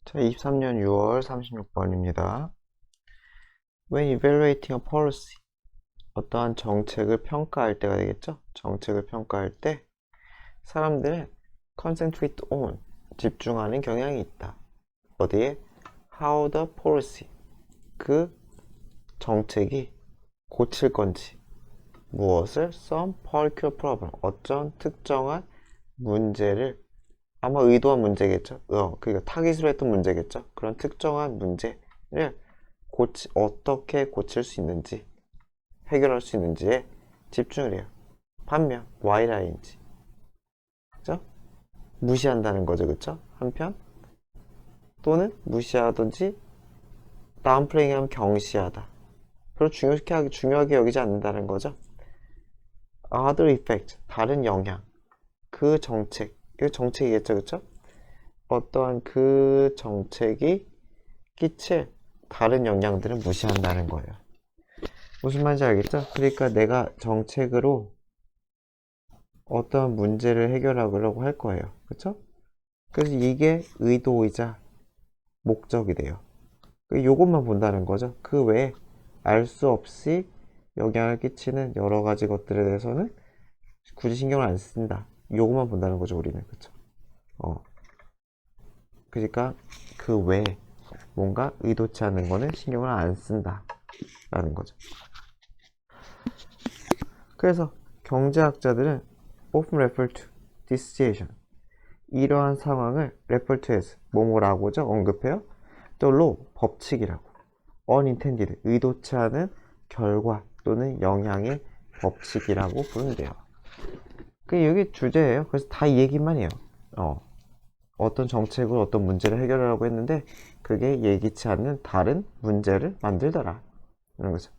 자, 23년 6월 36번입니다. When evaluating a policy, 어떠한 정책을 평가할 때가 되겠죠? 정책을 평가할 때 사람들은 concentrate on, 집중하는 경향이 있다. 어디에? How the policy, 그 정책이 고칠 건지, 무엇을? Some particular problem, 어떤 특정한 문제를, 아마 의도한 문제겠죠? 그러니까 타깃으로 했던 문제겠죠? 그런 특정한 문제를 어떻게 고칠 수 있는지, 해결할 수 있는지에 집중을 해요. 반면 Y라인지, 그죠? 무시한다는 거죠, 그쵸? 한편 또는 무시하든지 다운플레잉 하면 경시하다. 별로 중요하게 여기지 않는다는 거죠. Other effect, 다른 영향, 그 정책, 이거 정책이겠죠, 그쵸? 어떠한 그 정책이 끼칠 다른 영향들은 무시한다는 거예요. 무슨 말인지 알겠죠? 그러니까 내가 정책으로 어떤 문제를 해결하려고 할 거예요. 그쵸? 그래서 이게 의도이자 목적이 돼요. 요것만 본다는 거죠. 그 외에 알 수 없이 영향을 끼치는 여러 가지 것들에 대해서는 굳이 신경을 안 쓴다. 요것만 본다는 거죠, 우리는. 그쵸? 그러니까 그 외에 뭔가 의도치 않는 거는 신경을 안 쓴다. 라는 거죠. 그래서 경제학자들은 often refer to this situation, 이러한 상황을 refer to as 뭐뭐라고죠? 언급해요. 또 law, 법칙이라고. unintended, 의도치 않은 결과 또는 영향의 법칙이라고 부른대요. 여기 주제예요. 그래서 다 이 얘기만 해요. 어떤 정책으로 어떤 문제를 해결하려고 했는데 그게 예기치 않는 다른 문제를 만들더라. 이런 거죠.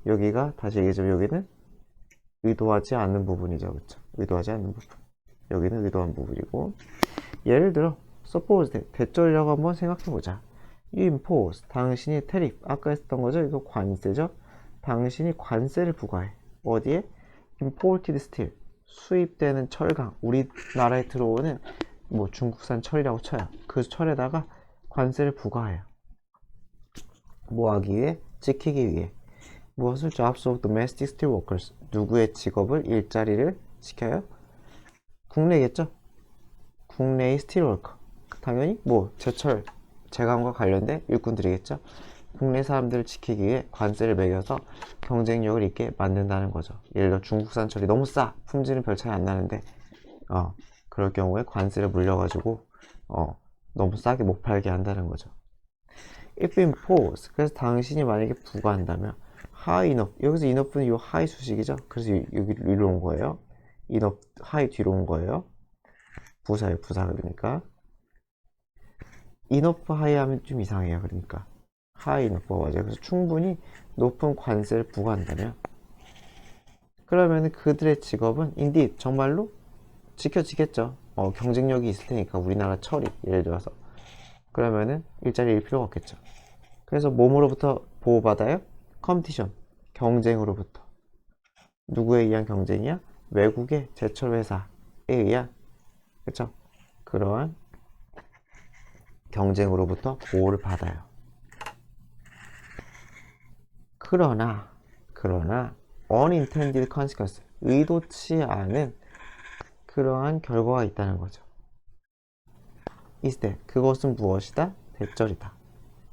여기가 다시 얘기하자면 여기는 의도하지 않는 부분이죠. 그쵸? 의도하지 않는 부분. 여기는 의도한 부분이고, 예를 들어 suppose, 대절려고 한번 생각해보자. You impose, 당신이 tariff, 아까 했던 거죠? 이거 관세죠? 당신이 관세를 부과해. 어디에? imported steel, 수입되는 철강, 우리나라에 들어오는 뭐 중국산 철이라고 쳐요. 그 철에다가 관세를 부과해요. 뭐 하기 위해? 지키기 위해. 무엇을? Jobs of domestic steel workers, 누구의 직업을, 일자리를 지켜요? 국내겠죠? 국내의 스틸 워커, 당연히 뭐 제철, 제강과 관련된 일꾼들이겠죠? 국내 사람들을 지키기 위해 관세를 매겨서 경쟁력을 있게 만든다는 거죠. 예를 들어 중국산 철이 너무 싸, 품질은 별 차이 안 나는데 그럴 경우에 관세를 물려가지고 너무 싸게 못 팔게 한다는 거죠. If impose, 그래서 당신이 만약에 부과한다면 high enough, 여기서 enough는 이 high 수식이죠. 그래서 여기 위로 온 거예요. enough, high 뒤로 온 거예요. 부사예요, 부사. 그러니까 enough high 하면 좀 이상해요. 그러니까 high enough 맞아요. 그래서 충분히 높은 관세를 부과한다면 그러면 그들의 직업은 indeed, 정말로 지켜지겠죠. 경쟁력이 있을 테니까, 우리나라 철이 예를 들어서. 그러면은 일자리 잃을 필요가 없겠죠. 그래서 몸으로부터 보호받아요? 컴피티션, 경쟁으로부터. 누구에 의한 경쟁이야? 외국의 제철 회사에 의한, 그쵸? 그러한 경쟁으로부터 보호를 받아요. 그러나 unintended consequence, 의도치 않은 그러한 결과가 있다는 거죠. is that, 그것은 무엇이다? 대절이다.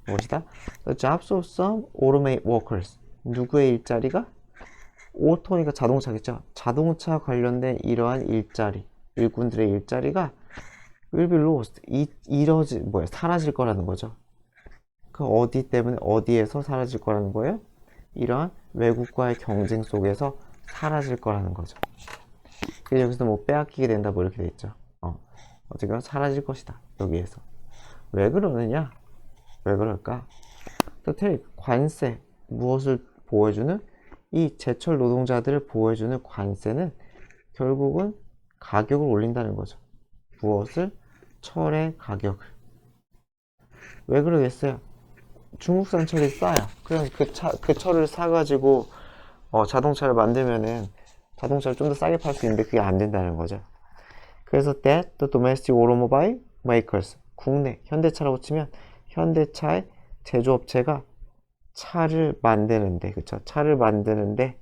무엇이다? The jobs of some automate workers, 누구의 일자리가? 오토니까 자동차겠죠. 자동차 관련된 이러한 일자리, 일꾼들의 일자리가 will be lost, 사라질 거라는 거죠. 그 어디 때문에, 어디에서 사라질 거라는 거예요? 이러한 외국과의 경쟁 속에서 사라질 거라는 거죠. 그래서 여기서 뭐 빼앗기게 된다 뭐 이렇게 돼 있죠. 어쨌든 사라질 것이다, 여기에서. 왜 그러느냐? 왜 그럴까? 또 관세, 무엇을 보호해주는? 이 제철 노동자들을 보호해주는 관세는 결국은 가격을 올린다는 거죠. 무엇을? 철의 가격을. 왜 그러겠어요? 중국산 철이 싸요. 그럼 그 철을 사가지고 자동차를 만들면은 자동차를 좀 더 싸게 팔 수 있는데 그게 안 된다는 거죠. 그래서 that the domestic automobile makers, 국내 현대차라고 치면 현대차의 제조업체가 차를 만드는데, 그쵸? 차를 만드는데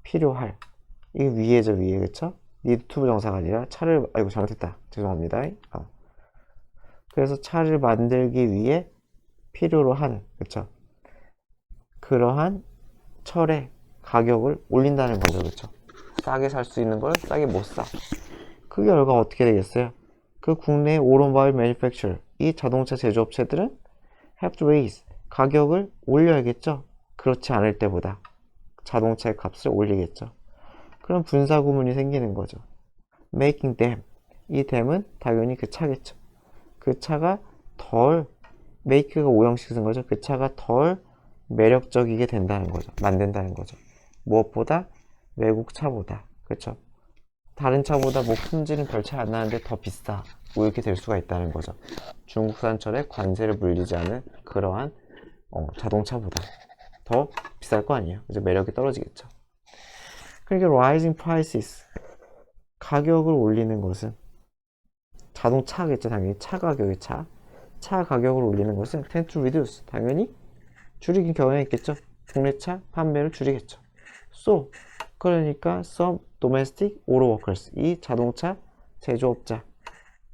필요할, 이게 위에죠, 위에. 그쵸? need to 부정사가 아니라 차를, 아이고 잘못했다, 죄송합니다. 그래서 차를 만들기 위해 필요로 하는, 그쵸? 그러한 철의 가격을 올린다는 거죠, 그쵸? 싸게 살 수 있는 걸 싸게 못 사. 그 결과 어떻게 되겠어요? 그 국내 오토모바일 매니팩처러, 이 자동차 제조업체들은 have to raise, 가격을 올려야겠죠? 그렇지 않을 때보다 자동차의 값을 올리겠죠. 그럼 분사 구문이 생기는 거죠. making them, 이 them은 당연히 그 차겠죠. 그 차가 덜, make가 오형식 쓴 거죠. 그 차가 덜 매력적이게 된다는 거죠. 만든다는 거죠. 무엇보다? 외국 차보다. 그렇죠? 다른 차보다 뭐 품질은 별 차이 안 나는데 더 비싸. 뭐 이렇게 될 수가 있다는 거죠. 중국산 철에 관세를 물리지 않은 그러한 자동차보다 더 비쌀 거 아니에요. 이제 매력이 떨어지겠죠. 그러니까 rising prices, 가격을 올리는 것은 자동차겠죠. 당연히 차 가격의 차 가격을 올리는 것은 tend to reduce, 당연히 줄이긴 경향이 있겠죠. 국내차 판매를 줄이겠죠. So, 그러니까 some domestic auto workers, 이 자동차 제조업자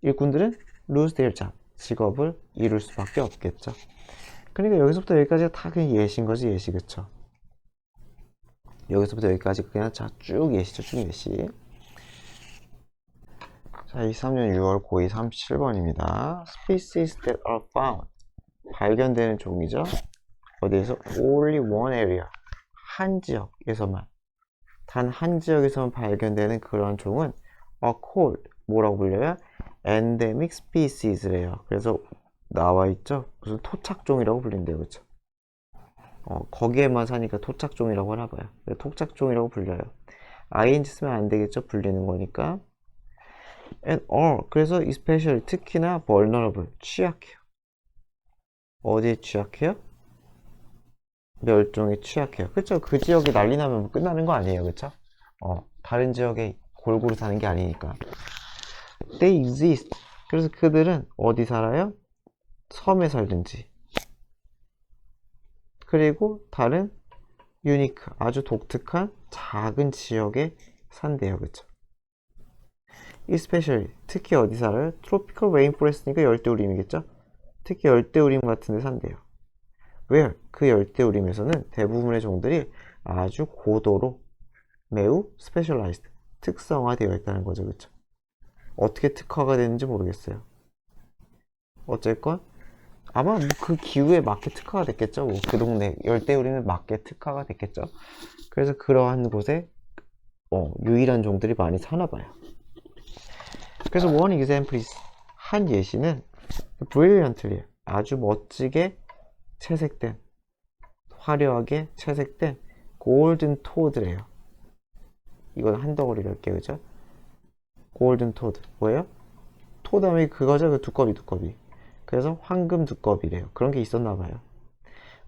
일꾼들은 lose their job, 직업을 잃을 수밖에 없겠죠. 그러니까 여기서부터 여기까지가 다 그냥 예시인 거지, 예시. 그쵸? 여기서부터 여기까지 그냥 쭉 예시죠, 쭉 예시. 자, 23년 6월 고2 37번입니다. Species that are found, 발견되는 종이죠. 어디에서? Only one area, 한 지역에서만, 단 한 지역에서만 발견되는 그런 종은 are called, 뭐라고 불려요? Endemic species래요. 그래서 나와있죠? 무슨 토착종이라고 불린대요. 그쵸? 거기에만 사니까 토착종이라고 하나봐요. 토착종이라고 불려요. ing 쓰면 안 되겠죠? 불리는 거니까. and are, 그래서 especially, 특히나 vulnerable, 취약해요. 어디에 취약해요? 멸종에 취약해요. 그쵸? 그 지역이 난리 나면 끝나는 거 아니에요. 그쵸? 다른 지역에 골고루 사는 게 아니니까. They exist. 그래서 그들은 어디 살아요? 섬에 살든지. 그리고 다른 유니크, 아주 독특한 작은 지역에 산대요. 그쵸? especially, 특히 어디 살아요? tropical rainforest니까 열대우림이겠죠? 특히 열대우림 같은 데 산대요. where, 그 열대우림에서는 대부분의 종들이 아주 고도로 매우 specialized, 특성화되어 있다는 거죠. 그쵸? 어떻게 특화가 되는지 모르겠어요. 어쨌건 아마 그 기후에 맞게 특화가 됐겠죠. 그 동네 열대우림에 맞게 특화가 됐겠죠. 그래서 그러한 곳에 유일한 종들이 많이 사나 봐요. 그래서 one example is, 한 예시는 brilliantly, 아주 멋지게 채색된, 화려하게 채색된 골든 토드래요. 이건 한 덩어리로 할게요. 그죠? 골든 토드 뭐예요? 토담이 그거죠. 그 두꺼비. 그래서 황금 두꺼비래요. 그런 게 있었나 봐요.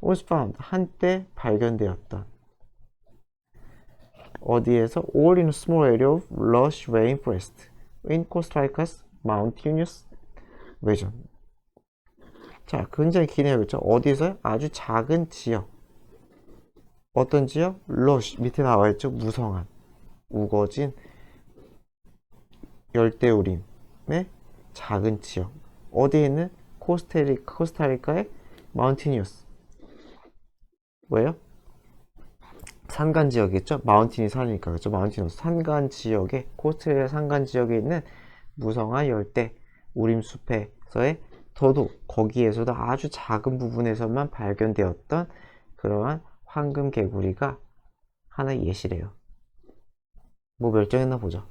was found, 한때 발견되었던, 어디에서? all in a small area of lush rainforest in Costa Rica's mountainous region. 자, 굉장히 기네요. 그렇죠? 어디서? 아주 작은 지역. 어떤 지역? lush, 밑에 나와있죠? 무성한, 우거진 열대우림의 작은 지역. 어디에 있는? 코스타리카의 마운티니어스, 뭐예요? 산간 지역이겠죠? 마운틴이 산이니까. 그렇죠? 마운티니어스, 산간 지역에, 코스타리카 산간 지역에 있는 무성한 열대 우림 숲에서의, 거기에서도 아주 작은 부분에서만 발견되었던 그러한 황금 개구리가 하나의 예시래요. 뭐 멸종했나 보죠.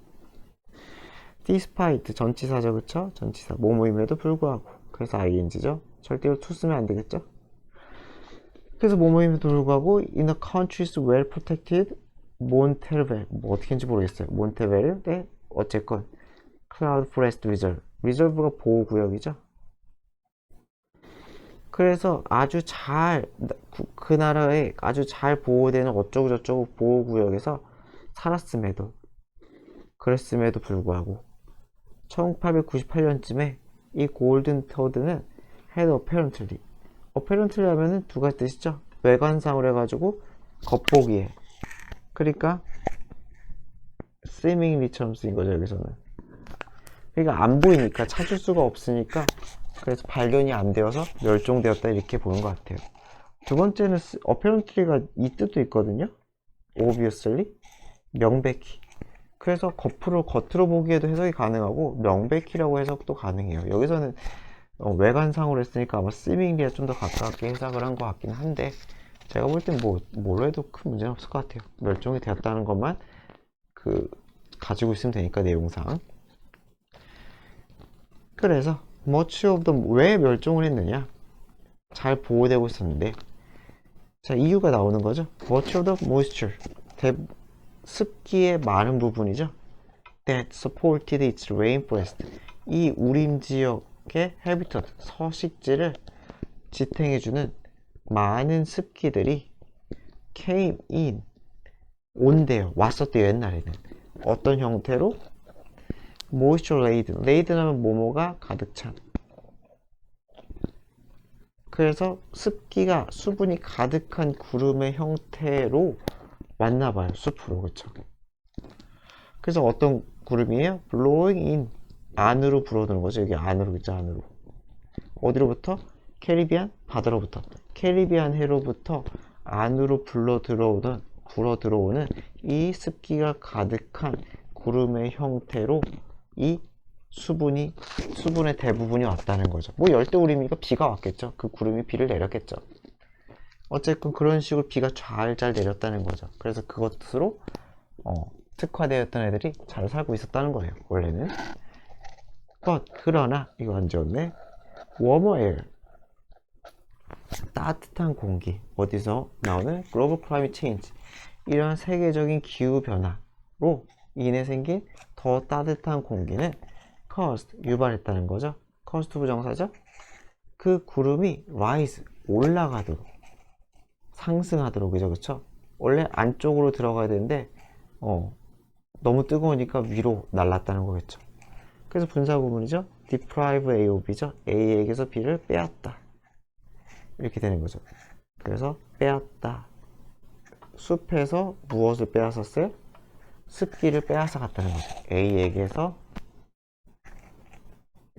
despite, 전치사죠. 그쵸? 전치사, 뭐뭐임에도 불구하고. 그래서 ing죠. 절대로 to 쓰면 안 되겠죠. 그래서 뭐뭐임에도 불구하고 in the countries well protected 몬테베르, 뭐 어떻게 했는지 모르겠어요. 몬테베르, 네, 어쨌건 cloud forest reserve, reserve가 보호구역이죠. 그래서 아주 그 나라에 아주 잘 보호되는 어쩌고저쩌고 보호구역에서 살았음에도, 그랬음에도 불구하고 1898년쯤에 이 골든 토드는 had apparently. apparently 하면은 두 가지 뜻이죠. 외관상으로 해가지고 겉보기에. 그러니까 seemingly처럼 쓰인 거죠, 여기서는. 그러니까 안 보이니까, 찾을 수가 없으니까, 그래서 발견이 안 되어서 멸종되었다, 이렇게 보는 것 같아요. 두 번째는 apparently가 이 뜻도 있거든요. obviously, 명백히. 그래서 겉으로 보기에도 해석이 가능하고 명백히라고 해석도 가능해요. 여기서는 외관상으로 했으니까 아마 seemingly에 좀 더 가깝게 해석을 한 것 같긴 한데, 제가 볼 땐 뭘로 해도 큰 문제는 없을 것 같아요. 멸종이 되었다는 것만 가지고 있으면 되니까, 내용상. 그래서 much of the, 왜 멸종을 했느냐, 잘 보호되고 있었는데, 자, 이유가 나오는 거죠. much of the moisture, 습기의 많은 부분이죠. that supported its rainforest, 이 우림 지역의 habitat, 서식지를 지탱해주는 많은 습기들이 came in, 온대요. 왔었대요, 옛날에는. 어떤 형태로? moisture laden. laden 하면 뭐뭐가 가득 찬. 그래서 습기가, 수분이 가득한 구름의 형태로 왔나봐요, 숲으로. 그쵸? 그래서 어떤 구름이에요? blowing in, 안으로 불어드는 거죠. 여기 안으로 있죠, 안으로. 어디로부터? 캐리비안 바다로부터. 캐리비안 해로부터 안으로 불어 들어오는 이 습기가 가득한 구름의 형태로 이 수분의 대부분이 왔다는 거죠. 뭐 열대우림이니까 비가 왔겠죠. 그 구름이 비를 내렸겠죠. 어쨌든 그런 식으로 비가 잘 내렸다는 거죠. 그래서 그것으로 특화되었던 애들이 잘 살고 있었다는 거예요, 원래는. 그러나 이거 안 좋네. warmer air, 따뜻한 공기. 어디서 나오는? global climate change, 이러한 세계적인 기후 변화로 인해 생긴 더 따뜻한 공기는 caused, 유발했다는 거죠. caused 부정사죠. 그 구름이 rise, 올라가도록, 상승하도록, 그쵸? 원래 안쪽으로 들어가야 되는데 너무 뜨거우니까 위로 날랐다는 거겠죠. 그래서 분사구문이죠. deprive A of B죠. A에게서 B를 빼앗다, 이렇게 되는 거죠. 그래서 빼앗다, 숲에서 무엇을 빼앗았어요? 습기를 빼앗아 갔다는 거죠.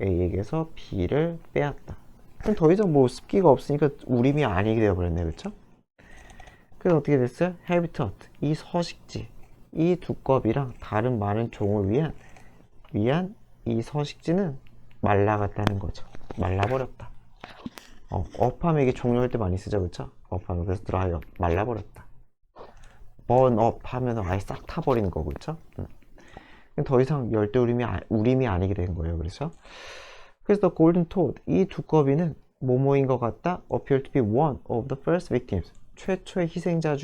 A에게서 B를 빼앗다. 그럼 더 이상 뭐 습기가 없으니까 우림이 아니게 되어버렸네, 그쵸? 그래서 어떻게 됐어요? habitat, 이 서식지, 이 두꺼비랑 다른 많은 종을 위한 이 서식지는 말라갔다는 거죠. 말라버렸다. 업하면 이게 종료할 때 많이 쓰죠, 그쵸? 업하면. 그래서 dry up, 말라버렸다. burn up 하면 아예 싹 타버리는 거고, 그쵸? 더 이상 우림이 아니게 된 거예요. 그래서 the golden toad, 이 두꺼비는 뭐뭐인 것 같다? appear to be one of the first victims, 최초의 희생양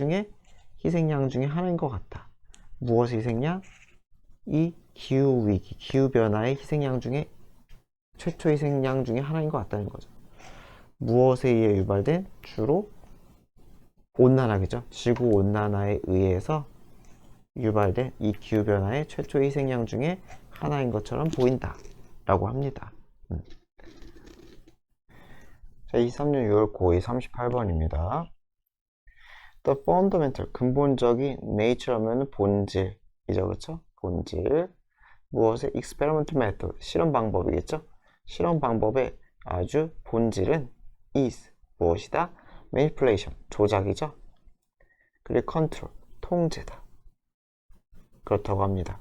중에 하나인 것 같다. 무엇의 희생양? 이 기후위기, 기후변화의 최초 희생양 중에 하나인 것 같다는 거죠. 무엇에 의해 유발된? 주로 온난화겠죠. 지구온난화에 의해서 유발된 이 기후변화의 최초 희생양 중에 하나인 것처럼 보인다 라고 합니다. 자, 23년 6월 고2 38번입니다. The fundamental, 근본적인 nature 하면 본질이죠, 그쵸? 본질. 무엇의? experimental method, 실험 방법이겠죠? 실험 방법의 아주 본질은 is, 무엇이다? manipulation, 조작이죠? 그리고 control, 통제다. 그렇다고 합니다.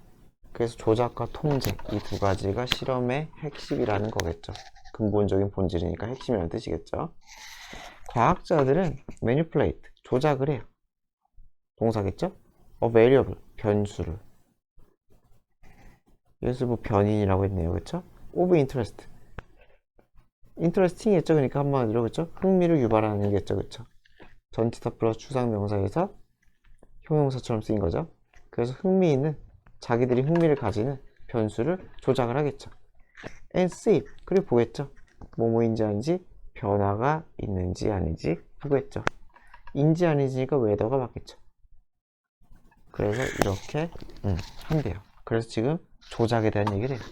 그래서 조작과 통제, 이 두 가지가 실험의 핵심이라는 거겠죠. 근본적인 본질이니까 핵심이라는 뜻이겠죠. 과학자들은 manipulate, 조작을 해요. 동사겠죠? a variable, 변수를. 여기서 뭐 변인이라고 했네요, 그쵸? of interest, interesting이겠죠. 그러니까 한마디로, 그쵸? 흥미를 유발하는 겠죠, 그쵸? 전치사 플러스 추상명사에서 형용사처럼 쓰인 거죠. 그래서 자기들이 흥미를 가지는 변수를 조작을 하겠죠. and see, 그리고 보겠죠. 뭐뭐인지 아닌지, 변화가 있는지 아닌지 보겠죠. 인지 아닌지니까 웨더가 맞겠죠. 그래서 이렇게 한대요. 그래서 지금 조작에 대한 얘기를 해요.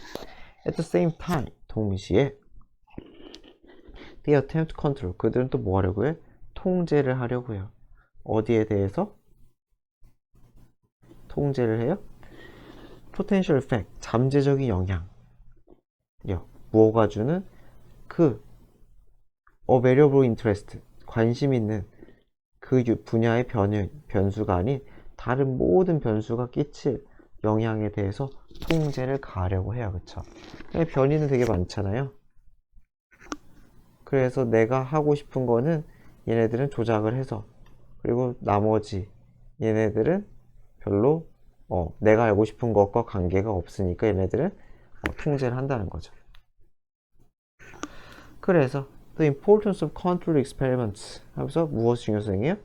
At the same time, 동시에 They attempt control. 그들은 또 뭐 하려고 해? 통제를 하려고 해요. 어디에 대해서? 통제를 해요? Potential effect. 잠재적인 영향. 무엇가 주는? 그 variable interest. 관심 있는 그 분야의 변수가 아닌 다른 모든 변수가 끼칠 영향에 대해서 통제를 가하려고 해요. 그쵸? 변이는 되게 많잖아요. 그래서 내가 하고 싶은 거는 얘네들은 조작을 해서, 그리고 나머지 얘네들은 별로 내가 알고 싶은 것과 관계가 없으니까 얘네들은 통제를 한다는 거죠. 그래서 The importance of controlled experiments 하면서 무엇의 중요성이에요?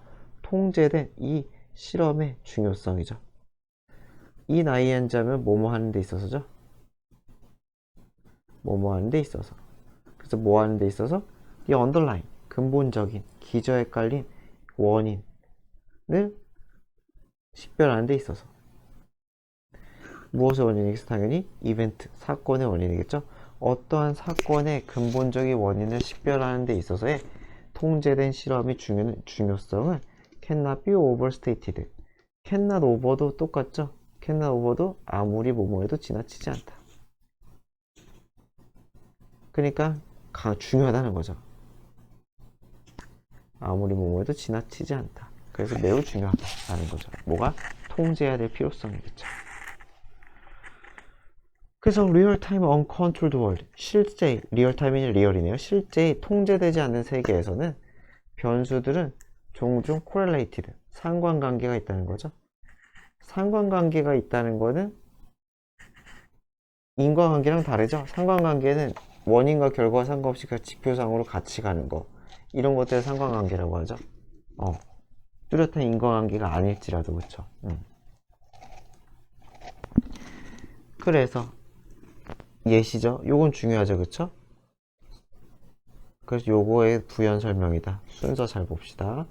통제된 이 실험의 중요성이죠. 이 나이에 앉으면 뭐뭐 하는 데 있어서죠? 뭐뭐 하는 데 있어서. 그래서 뭐 하는 데 있어서? The underlying, 근본적인, 기저에 깔린 원인을 식별하는 데 있어서. 무엇의 원인이겠어? 당연히 이벤트, 사건의 원인이겠죠? 어떠한 사건의 근본적인 원인을 식별하는 데 있어서의 통제된 실험의 중요성은 cannot be overstated. cannot over도 똑같죠? cannot over도 아무리 뭐뭐해도 지나치지 않다. 그러니까 중요하다는 거죠. 아무리 뭐뭐해도 지나치지 않다. 그래서 매우 중요하다는 거죠. 뭐가? 통제해야 될 필요성이겠죠. 그래서 real-time uncontrolled world, 실제, 리얼타임이 리얼이네요. 실제 통제되지 않는 세계에서는 변수들은 종종 correlated, 상관관계가 있다는 거죠. 상관관계가 있다는 거는 인과관계랑 다르죠. 상관관계는 원인과 결과와 상관없이 그 지표상으로 같이 가는 거, 이런 것들을 상관관계라고 하죠. 뚜렷한 인과관계가 아닐지라도. 그쵸? 그래서 예시죠. 요건 중요하죠. 그쵸? 그래서 요거의 부연 설명이다. 순서 잘 봅시다.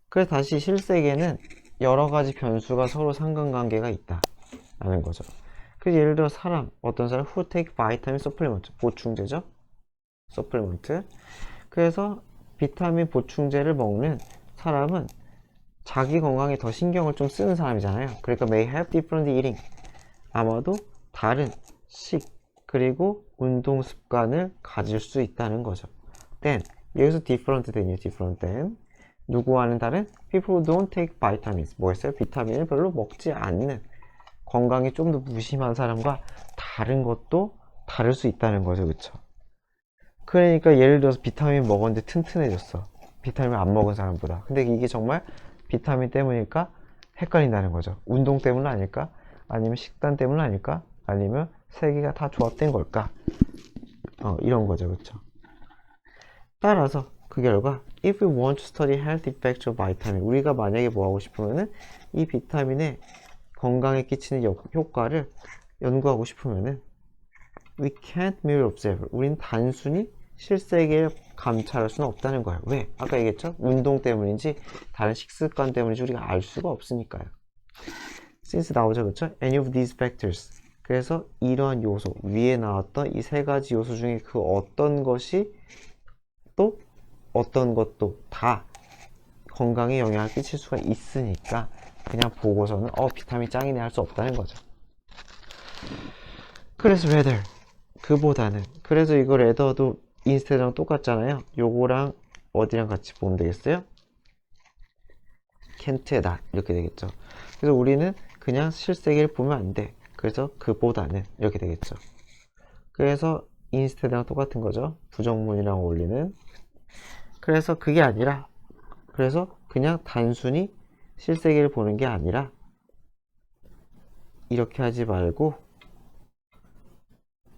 그래서 다시 실세계는 여러 가지 변수가 서로 상관관계가 있다 라는 거죠. 그래서 예를 들어 사람, 어떤 사람 who take vitamin supplement, 보충제죠. supplement. 그래서 비타민 보충제를 먹는 사람은 자기 건강에 더 신경을 좀 쓰는 사람이잖아요. 그러니까 may have different eating, 아마도 다른 식 그리고 운동 습관을 가질 수 있다는 거죠. then, 여기서 different than이에요. different than. 누구와는 다른? people who don't take vitamins. 뭐였어요? 비타민을 별로 먹지 않는, 건강이 좀 더 무심한 사람과 다른 것도 다를 수 있다는 거죠. 그쵸? 그러니까 예를 들어서 비타민 먹었는데 튼튼해졌어. 비타민 안 먹은 사람보다. 근데 이게 정말 비타민 때문일까? 헷갈린다는 거죠. 운동 때문 아닐까? 아니면 식단 때문 아닐까? 아니면 세 개가 다 조합된 걸까? 이런 거죠. 그쵸? 따라서 그 결과 if we want to study health effects of vitamin, 우리가 만약에 뭐 하고 싶으면은 이 비타민의 건강에 끼치는 효과를 연구하고 싶으면은 we can't merely observe, 우리는 단순히 실세계를 감찰할 수는 없다는 거예요. 왜? 아까 얘기했죠? 운동 때문인지 다른 식습관 때문인지 우리가 알 수가 없으니까요. since 나오죠. 그렇죠? any of these factors, 그래서 이러한 요소, 위에 나왔던 이 세 가지 요소 중에 그 어떤 것이 또 어떤 것도 다 건강에 영향을 끼칠 수가 있으니까 그냥 보고서는 비타민 짱이네 할 수 없다는 거죠. 그래서 rather, 그보다는, 그래서 이거 rather도 instead랑 똑같잖아요. 요거랑 어디랑 같이 보면 되겠어요? can't, not 이렇게 되겠죠. 그래서 우리는 그냥 실세계를 보면 안 돼. 그래서 그보다는 이렇게 되겠죠. 그래서 instead랑 똑같은 거죠. 부정문이랑 어울리는. 그래서 그게 아니라, 그래서 그냥 단순히 실세계를 보는 게 아니라 이렇게 하지 말고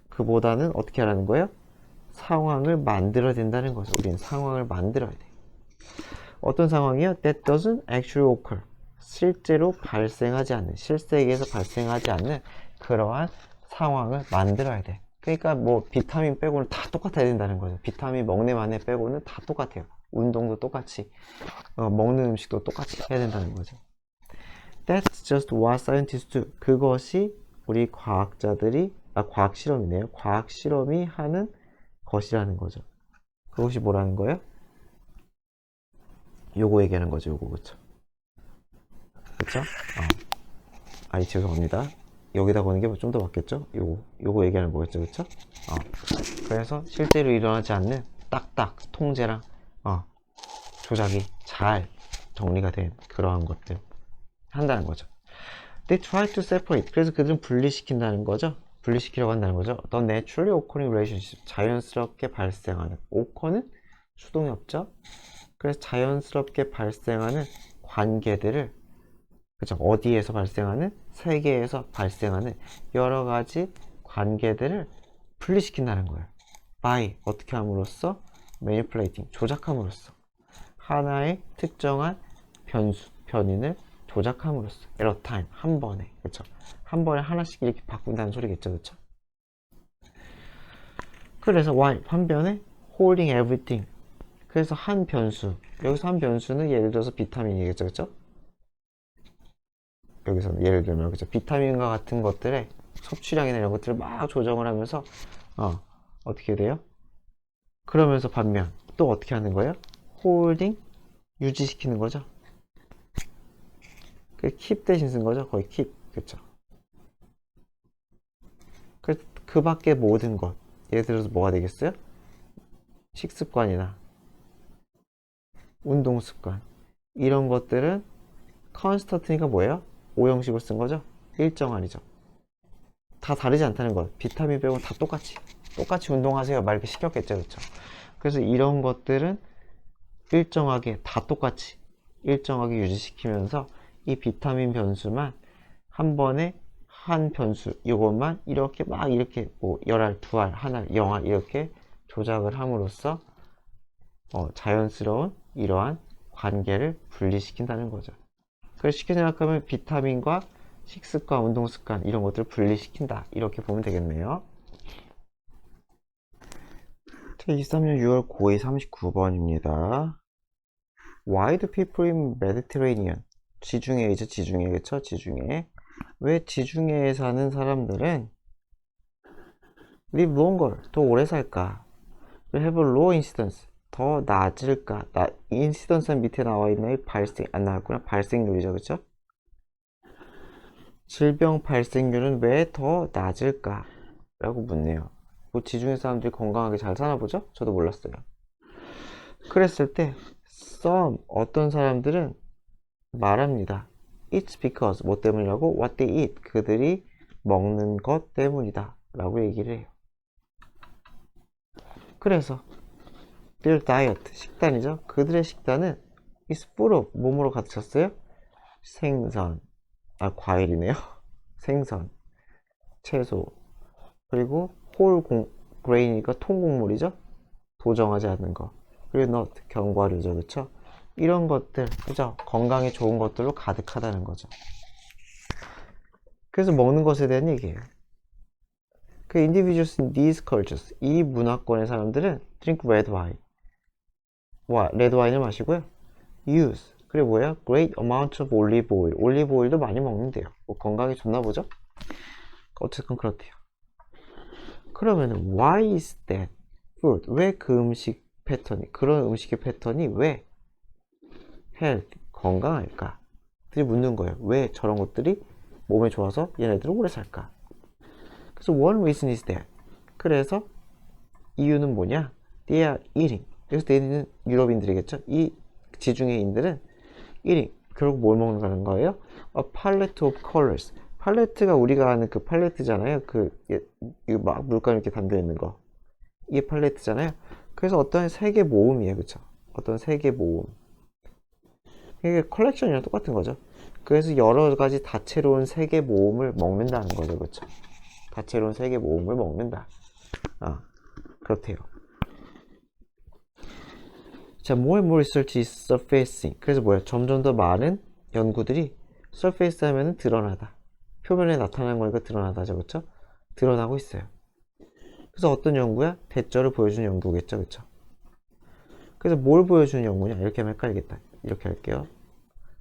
그보다는 어떻게 하라는 거예요? 상황을 만들어야 된다는 거죠. 우리는 상황을 만들어야 돼. 어떤 상황이요? That doesn't actually occur. 실제로 발생하지 않는, 실세계에서 발생하지 않는 그러한 상황을 만들어야 돼. 그러니까 뭐 비타민 빼고는 다 똑같아야 된다는 거죠. 비타민 먹네 마네 빼고는 다 똑같아요. 운동도 똑같이, 먹는 음식도 똑같이 해야 된다는 거죠. That's just what scientists do. 그것이 우리 과학자들이, 과학 실험이네요. 과학 실험이 하는 것이라는 거죠. 그것이 뭐라는 거예요? 요거 얘기하는 거죠, 요거. 그쵸? 그쵸? 아니, 죄송합니다. 여기다 거는 게 좀 더 맞겠죠? 요거 얘기하는 거겠죠, 그쵸? 그래서 실제로 일어나지 않는 딱딱 통제랑, 조작이 잘 정리가 된 그러한 것들 한다는 거죠. They try to separate. 그래서 그들은 분리시킨다는 거죠. 분리시키려고 한다는 거죠. The naturally occurring relationship. 자연스럽게 발생하는. occur는 수동이 없죠. 그래서 자연스럽게 발생하는 관계들을, 그죠? 어디에서 발생하는? 세계에서 발생하는 여러 가지 관계들을 분리시킨다는 거예요. by, 어떻게 함으로써? manipulating, 조작함으로써. 하나의 특정한 변수, 변인을 조작함으로써. at a time, 한 번에. 그쵸? 한 번에 하나씩 이렇게 바꾼다는 소리겠죠. 그쵸? 그래서 while, 반면에 holding everything. 그래서 한 변수. 여기서 한 변수는 예를 들어서 비타민이겠죠. 그쵸? 여기서는 예를 들면, 그쵸? 비타민과 같은 것들의 섭취량이나 이런 것들을 막 조정을 하면서, 어떻게 돼요? 그러면서 반면, 또 어떻게 하는 거예요? holding, 유지시키는 거죠. 그 keep 대신 쓴 거죠. 거의 keep. 그쵸? 그 밖에 모든 것. 예를 들어서 뭐가 되겠어요? 식습관이나 운동습관. 이런 것들은 constant니까 뭐예요? 오형식을 쓴 거죠? 일정한이죠. 다 다르지 않다는 것. 비타민 빼고 다 똑같이 운동하세요. 막 이렇게 시켰겠죠. 그쵸? 그래서 이런 것들은 일정하게 다 똑같이 일정하게 유지시키면서 이 비타민 변수만 한 번에 한 변수 이것만 이렇게 막 이렇게 뭐 열알, 두알, 한알, 영알 이렇게 조작을 함으로써 자연스러운 이러한 관계를 분리시킨다는 거죠. 그래서 쉽게 생각하면 비타민과 식습관, 운동습관 이런 것들을 분리시킨다 이렇게 보면 되겠네요. 2023년 6월 고2 39번입니다. Why do people in Mediterranean? 지중해이죠, 지중해. 그쵸? 지중해. 왜 지중해에 사는 사람들은 live longer, 더 오래 살까? have low incidence, 더 낮을까? incidence는 밑에 나와 있나요? 발생, 안 나왔구나. 발생률이죠, 그쵸? 질병 발생률은 왜 더 낮을까? 라고 묻네요. 뭐 지중해 사람들이 건강하게 잘 사나 보죠? 저도 몰랐어요. 그랬을 때 some, 어떤 사람들은 말합니다. It's because, 뭐 때문이라고? What they eat, 그들이 먹는 것 때문이다 라고 얘기를 해요. 그래서 their diet, 식단이죠. 그들의 식단은 is full of, 몸으로 가득 찼어요? 생선, 과일이네요. 생선, 채소, 그리고 whole grain이니까 통곡물이죠. 도정하지 않는 거. 그리고 nut, 견과류죠. 그쵸? 이런 것들, 그죠? 건강에 좋은 것들로 가득하다는 거죠. 그래서 먹는 것에 대한 얘기예요. 그 individuals in these cultures, 이 문화권의 사람들은 drink red wine, 레드 와인을 마시고요. use, 그리고 뭐야? great amount of olive oil, 올리브 오일도 많이 먹는데요. 뭐 건강에 좋나 보죠? 어쨌든 그렇대요. 그러면 why is that food? 왜 그 음식 패턴이, 그런 음식의 패턴이 왜 health, 건강할까? 들이 묻는 거예요. 왜 저런 것들이 몸에 좋아서 얘네들은 오래 살까? 그래서 one reason is that. 그래서 이유는 뭐냐? They are eating. 여기서 they는 유럽인들이겠죠? 이 지중해인들은 eating. 결국 뭘 먹는 거예요? A palette of colors. 팔레트가 우리가 아는 그 팔레트잖아요. 이거 막 물감 이렇게 담겨 있는 거. 이게 팔레트잖아요. 그래서 어떤 세계 모음이에요. 그쵸? 어떤 세계 모음. 이게 컬렉션이랑 똑같은 거죠. 그래서 여러 가지 다채로운 세계 모음을 먹는다는 거죠. 그쵸? 다채로운 세계 모음을 먹는다. 그렇대요. 자, more and more research is surfacing. 그래서 뭐야? 점점 더 많은 연구들이 surface 하면은 드러나다. 표면에 나타나는 거니까 드러나다죠. 그쵸? 드러나고 있어요. 그래서 어떤 연구야? 대절을 보여주는 연구겠죠. 그쵸? 그래서 뭘 보여주는 연구냐? 이렇게 하면 헷갈리겠다. 이렇게 할게요.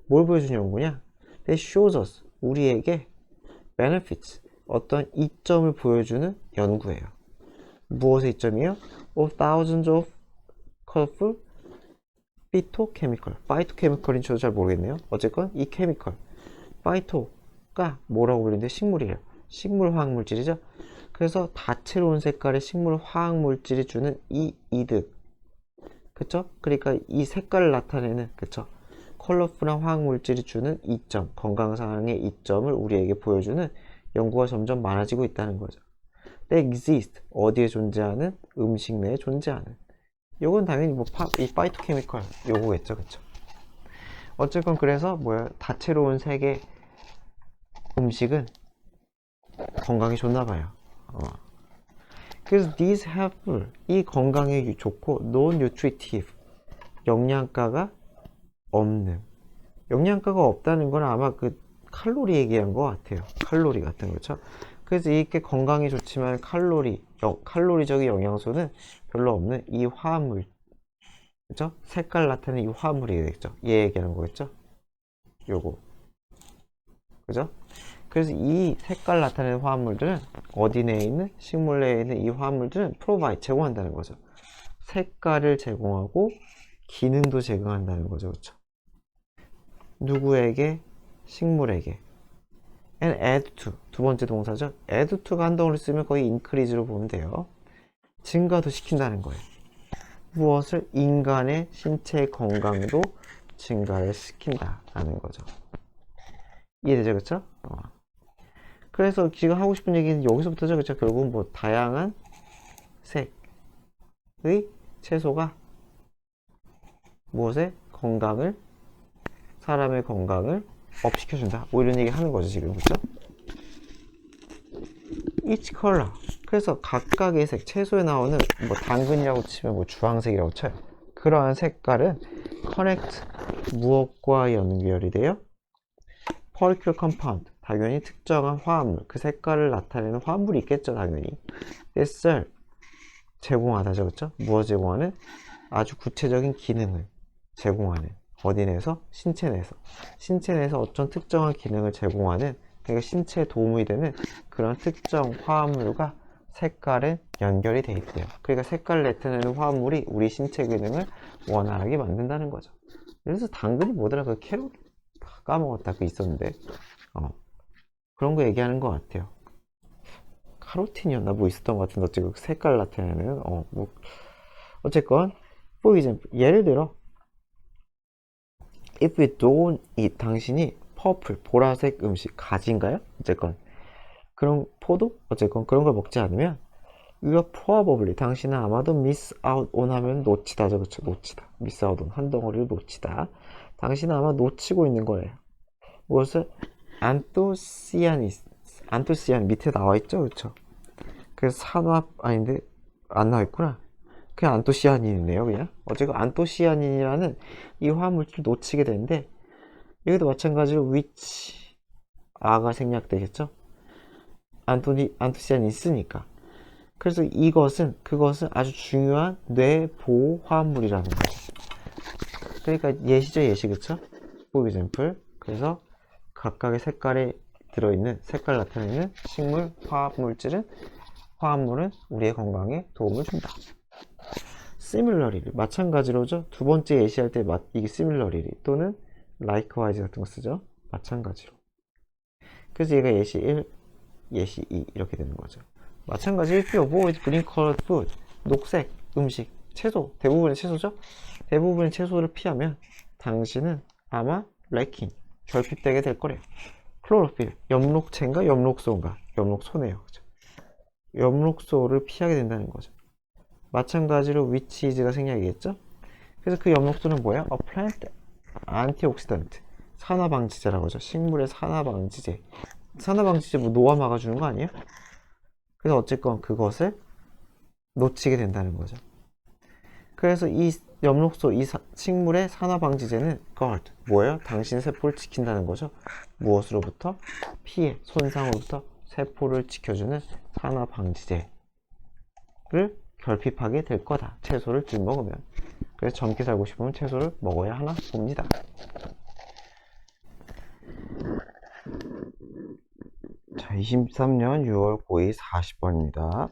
뭘 보여주는 연구냐? That shows us, 우리에게 benefits, 어떤 이점을 보여주는 연구예요. 무엇의 이점이에요? Of thousands of colorful phytochemical, phytochemical인 저도 잘 모르겠네요. 어쨌건 이 chemical, phyto가 뭐라고 불리는데 식물이에요. 식물 화학 물질이죠. 그래서 다채로운 색깔의 식물 화학 물질이 주는 이 이득, 그쵸? 그러니까 이 색깔을 나타내는, 그쵸? 컬러풀한 화학 물질이 주는 이점, 건강상의 이점을 우리에게 보여주는 연구가 점점 많아지고 있다는 거죠. They exist, 어디에 존재하는? 음식 내에 존재하는. 요건 당연히 뭐 이 파이토케미컬 요거겠죠, 그쵸? 어쨌건 그래서 뭐야, 다채로운 색의 음식은 건강에 좋나 봐요. 그래서 these helpful, 이 건강에 좋고 non-nutritive, 영양가가 없는. 영양가가 없다는 건 아마 그 칼로리 얘기한 것 같아요. 칼로리 같은 거죠. 그래서 이렇게 건강에 좋지만 칼로리적인 영양소는 별로 없는 이 화합물, 그죠? 색깔 나타내는 이 화합물이 되겠죠. 얘 얘기하는 거겠죠. 요거, 그죠? 그래서 이 색깔 나타내는 화합물들은 어디 내에 있는, 식물 내에 있는 이 화합물들은 provide, 제공한다는 거죠. 색깔을 제공하고 기능도 제공한다는 거죠. 그렇죠? 누구에게? 식물에게. and add to, 두 번째 동사죠. add to가 한 덩어리 쓰면 거의 increase로 보면 돼요. 증가도 시킨다는 거예요. 무엇을? 인간의 신체 건강도 증가를 시킨다라는 거죠. 이해되죠? 그쵸? 그래서 지금 하고 싶은 얘기는 여기서부터죠. 그쵸? 결국은 뭐 다양한 색의 채소가 무엇의? 건강을, 사람의 건강을 업시켜준다. 뭐 이런 얘기 하는 거죠, 지금. 그쵸? each color. 그래서 각각의 색, 채소에 나오는 뭐 당근이라고 치면 뭐 주황색이라고 쳐요. 그러한 색깔은 connect, 무엇과 연결이 돼요? particular compound, 당연히 특정한 화합물, 그 색깔을 나타내는 화합물이 있겠죠, 당연히. 햇살, 제공하다죠, 그렇죠? 무엇 제공하는? 아주 구체적인 기능을 제공하는. 어디 내에서? 신체 내에서. 신체 내에서 어떤 특정한 기능을 제공하는, 그러니까 신체에 도움이 되는 그런 특정 화합물과 색깔은 연결이 돼 있대요. 그러니까 색깔을 나타내는 화합물이 우리 신체 기능을 원활하게 만든다는 거죠. 그래서 당근이 뭐더라? 그 캐롯 까먹었다. 그 있었는데 그런 거 얘기하는 것 같아요. 카로틴이었나 뭐 있었던 것 같은데 어쨌든 색깔 나타내는 뭐 어쨌건 for example, 예를 들어 if you don't eat, 당신이 퍼플 보라색 음식 가지인가요? 어쨌건 그런 포도? 어쨌건 그런 걸 먹지 않으면 you are probably, 당신은 아마도 miss out on 하면 놓치다죠. 그쵸? 놓치다. miss out on, 한 덩어리를 놓치다. 당신은 아마 놓치고 있는 거예요. 무엇을? 안토시아닌 밑에 나와 있죠, 그렇죠? 그래서 산화 아닌데 안 나와 있구나. 그냥 안토시아닌이네요, 그냥. 어쨌든 안토시아닌이라는 이 화합물질을 놓치게 되는데 여기도 마찬가지로 which 아가 생략되겠죠? 안토시아닌이 있으니까. 그래서 그것은 아주 중요한 뇌 보호 화합물이라는 거죠. 그러니까 예시죠, 예시, 그쵸? for example. 그래서 각각의 색깔에 들어있는, 색깔 나타내는 식물 화합물은 우리의 건강에 도움을 준다. similarly, 마찬가지로죠. 두 번째 예시할 때 이게 similarly 또는 likewise 같은 거 쓰죠. 마찬가지로. 그래서 얘가 예시 1, 예시 2 이렇게 되는 거죠. 마찬가지로 if you avoid green colored food, 녹색 음식, 채소, 대부분의 채소죠. 대부분의 채소를 피하면 당신은 아마 lacking, 결핍되게 될 거래요. 클로로필, 엽록체인가 엽록소인가? 엽록소네요. 그죠? 엽록소를 피하게 된다는 거죠. 마찬가지로 which is가 생략이겠죠? 그래서 그 엽록소는 뭐야? A plant antioxidant, 산화방지제라고 하죠. 식물의 산화방지제. 산화방지제 뭐 노화 막아주는 거 아니에요? 그래서 어쨌건 그것을 놓치게 된다는 거죠. 그래서 이 엽록소, 식물의 산화방지제는 guard, 뭐예요? 당신 세포를 지킨다는 거죠. 무엇으로부터? 피해, 손상으로부터 세포를 지켜주는 산화방지제를 결핍하게 될 거다. 채소를 들 먹으면. 그래서 젊게 살고 싶으면 채소를 먹어야 하나 봅니다. 자, 23년 6월 고2 40번입니다.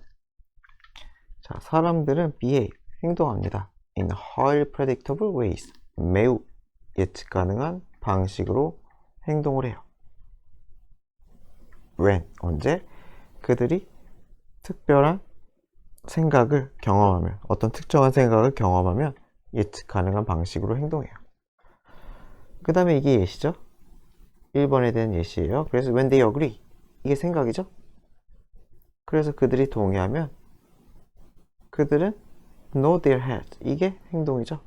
자, 사람들은 behave, 행동합니다. in highly predictable ways. 매우 예측 가능한 방식으로 행동을 해요. when, 언제? 그들이 특별한 생각을 경험하면, 어떤 특정한 생각을 경험하면 예측 가능한 방식으로 행동해요. 그 다음에 이게 예시죠? 1번에 대한 예시예요. 그래서 when they agree, 이게 생각이죠? 그래서 그들이 동의하면 그들은 nod their heads, 이게 행동이죠.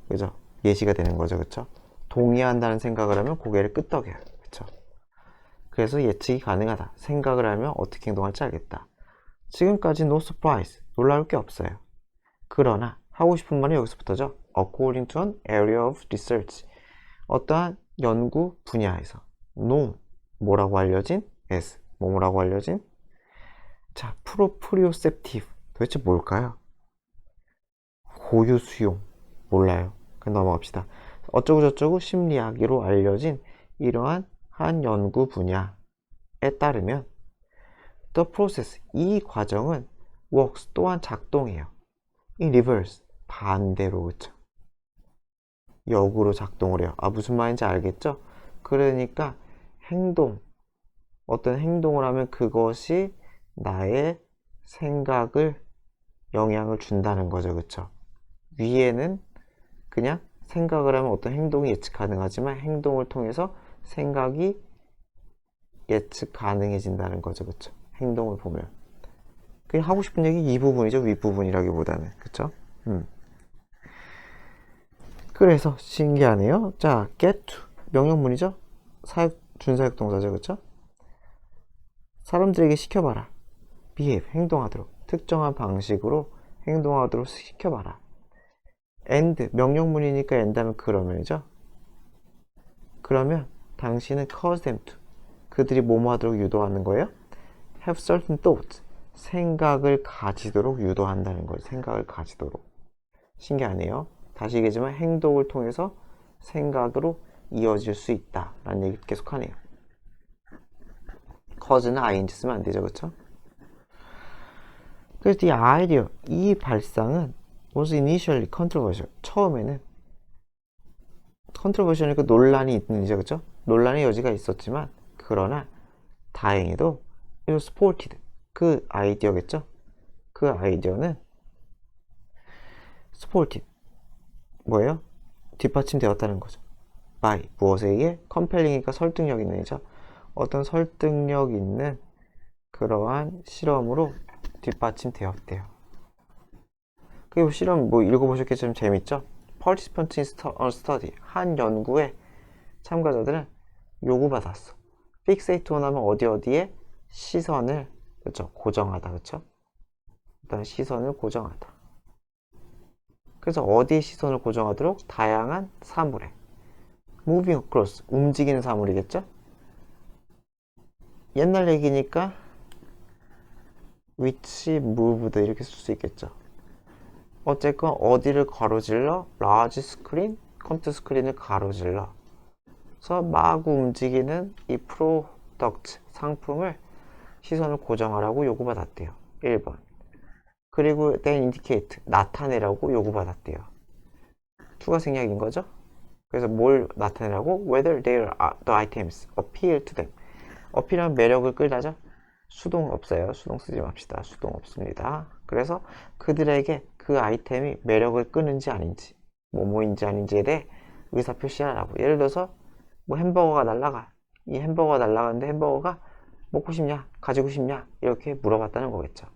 그죠? 예시가 되는 거죠. 그쵸? 동의한다는 생각을 하면 고개를 끄덕여요. 그쵸? 그래서 예측이 가능하다. 생각을 하면 어떻게 행동할지 알겠다. 지금까지 no surprise, 놀라울 게 없어요. 그러나 하고 싶은 말은 여기서부터죠. According to an area of research, 어떠한 연구 분야에서 known, 뭐라고 알려진? as, 뭐라고 알려진? 자, proprioceptive, 도대체 뭘까요? 고유 수용, 몰라요. 그냥 넘어갑시다. 어쩌고저쩌고 심리학으로 알려진 이러한 한 연구 분야에 따르면 the process, 이 과정은 works, 또한 작동해요. in reverse, 반대로. 그쵸? 역으로 작동을 해요. 아, 무슨 말인지 알겠죠? 그러니까 행동, 어떤 행동을 하면 그것이 나의 생각을 영향을 준다는 거죠. 그쵸? 위에는 그냥 생각을 하면 어떤 행동이 예측 가능하지만 행동을 통해서 생각이 예측 가능해진다는 거죠. 그쵸? 행동을 보면. 그냥 하고 싶은 얘기 이 부분이죠. 윗부분이라기보다는. 그쵸? 그래서 신기하네요. 자, get to. 명령문이죠? 준사역 동사죠. 그쵸? 사람들에게 시켜봐라. behave. 행동하도록. 특정한 방식으로 행동하도록 시켜봐라. and. 명령문이니까 and 하면 그러면이죠? 그러면 당신은 cause them to. 그들이 뭐뭐 하도록 유도하는 거예요? have certain thoughts. 생각을 가지도록 유도한다는 거예요. 생각을 가지도록. 신기하네요. 다시 얘기하지만 행동을 통해서 생각으로 이어질 수 있다 라는 얘기 계속 하네요. cause는 ing 쓰면 안 되죠. 그쵸? 그래서 이 아이디어, 이 발상은 was initially controversial. 처음에는 controversial이니까 논란이 있는 이죠. 그쵸? 논란의 여지가 있었지만 그러나 다행히도 it was supported. 그 아이디어겠죠? 그 아이디어는 supported. 뭐예요? 뒷받침되었다는 거죠. by, 무엇에 의해? compelling이니까 설득력 있는 이죠. 어떤 설득력 있는 그러한 실험으로 뒷받침되었대요. 그리고 실험 뭐 읽어보셨겠지만 재밌죠? Participants in a study, 한 연구에 참가자들은 요구받았어. fixate on 하면 어디에 시선을, 그쵸? 고정하다. 그쵸? 일단 시선을 고정하다. 그래서 어디에 시선을 고정하도록? 다양한 사물에. moving across, 움직이는 사물이겠죠? 옛날 얘기니까 which moved 이렇게 쓸 수 있겠죠. 어쨌건 어디를 가로질러? large screen, 컴퓨터 스크린을 가로질러. 그래서 마구 움직이는 이 프로덕트, 상품을 시선을 고정하라고 요구받았대요. 1번. 그리고 then indicate, 나타내라고 요구받았대요. 추가 생략인 거죠? 그래서 뭘 나타내라고? Whether the items appeal to them. 어필하면 매력을 끌다죠? 수동 없어요. 수동 쓰지 맙시다. 수동 없습니다. 그래서 그들에게 그 아이템이 매력을 끄는지 아닌지, 뭐뭐인지 아닌지에 대해 의사 표시하라고. 예를 들어서 뭐 햄버거가 날라가. 이 햄버거가 날라가는데 햄버거가 먹고 싶냐? 가지고 싶냐? 이렇게 물어봤다는 거겠죠.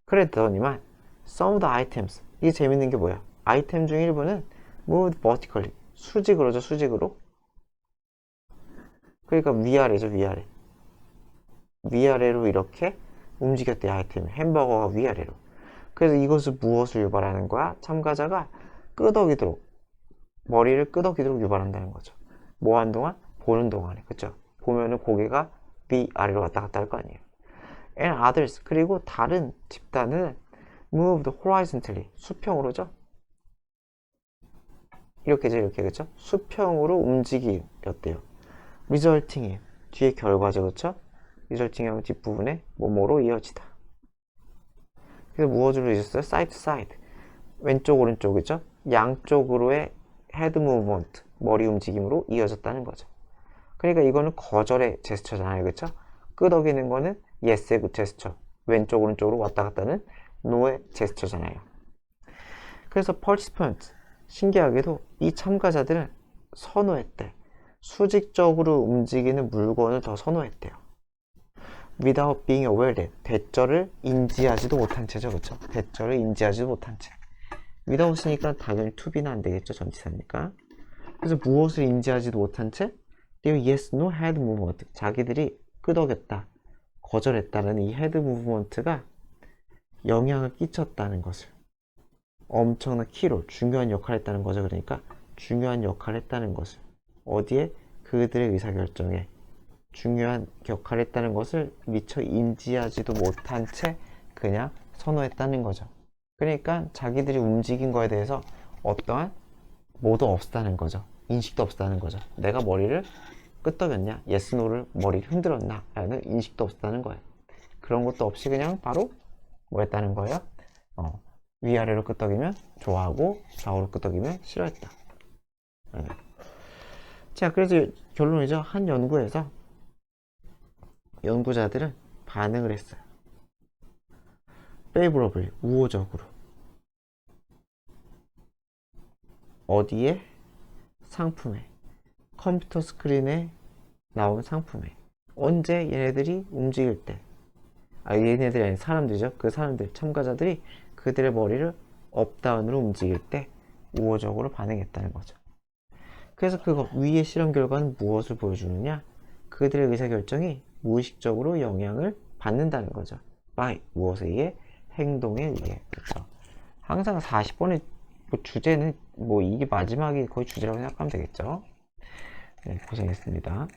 그랬더니만 some of the items, 이게 재밌는 게 뭐야? 아이템 중 일부는 moved vertically, 수직으로죠. 수직으로. 그러니까 위아래죠. 위아래. 위아래로 이렇게 움직였대요. 아이템이. 햄버거가 위아래로. 그래서 이것은 무엇을 유발하는 거야? 참가자가 끄덕이도록, 머리를 끄덕이도록 유발한다는 거죠. 뭐 하는 동안? 보는 동안에. 그쵸? 보면은 고개가 위아래로 왔다 갔다 할 거 아니에요. And others, 그리고 다른 집단은 moved horizontally, 수평으로죠. 이렇게죠. 이렇게. 그쵸? 수평으로 움직이었대요. resulting이 뒤에 결과죠. 그쵸? resulting 하면 뒷부분에 뭐뭐로 이어지다. 그래서 무엇으로 이어졌어요? side to side. 왼쪽 오른쪽이죠. 양쪽으로의 헤드 무브먼트, 머리 움직임으로 이어졌다는 거죠. 그러니까 이거는 거절의 제스처잖아요. 그쵸? 끄덕이는 거는 yes의 그 제스처. 왼쪽 오른쪽으로 왔다 갔다 하는 no의 제스처잖아요. 그래서 participant, 신기하게도 이 참가자들은 선호했대. 수직적으로 움직이는 물건을 더 선호했대요. without being aware that, 대절을 인지하지도 못한 채죠. 그쵸? 대절을 인지하지도 못한 채. without이니까 당연히 to be는 안 되겠죠. 전치사니까. 그래서 무엇을 인지하지도 못한 채 they yes, no head movement, 자기들이 끄덕였다, 거절했다는 이 헤드 무브먼트가 영향을 끼쳤다는 것을, 엄청난 키로 중요한 역할을 했다는 거죠. 그러니까 중요한 역할을 했다는 것을, 어디에? 그들의 의사결정에 중요한 역할을 했다는 것을 미처 인지하지도 못한 채 그냥 선호했다는 거죠. 그러니까 자기들이 움직인 거에 대해서 어떠한 뭐도 없었다는 거죠. 인식도 없었다는 거죠. 내가 머리를 끄덕였냐, yes, no를 머리를 흔들었나 라는 인식도 없었다는 거예요. 그런 것도 없이 그냥 바로 뭐 했다는 거예요? 위아래로 끄덕이면 좋아하고 좌우로 끄덕이면 싫어했다. 네. 자, 그래서 결론이죠. 한 연구에서 연구자들은 반응을 했어요. favorably, 우호적으로. 어디에? 상품에. 컴퓨터 스크린에 나온 상품에. 언제? 얘네들이 움직일 때. 얘네들이 아닌 사람들이죠. 그 사람들, 참가자들이 그들의 머리를 업다운으로 움직일 때 우호적으로 반응했다는 거죠. 그래서 그거 위의 실험 결과는 무엇을 보여주느냐? 그들의 의사결정이 무의식적으로 영향을 받는다는 거죠. by, 무엇에 의해? 행동에 의해. 그렇죠. 항상 40번의 주제는 이게 마지막이 거의 주제라고 생각하면 되겠죠. 네, 고생했습니다.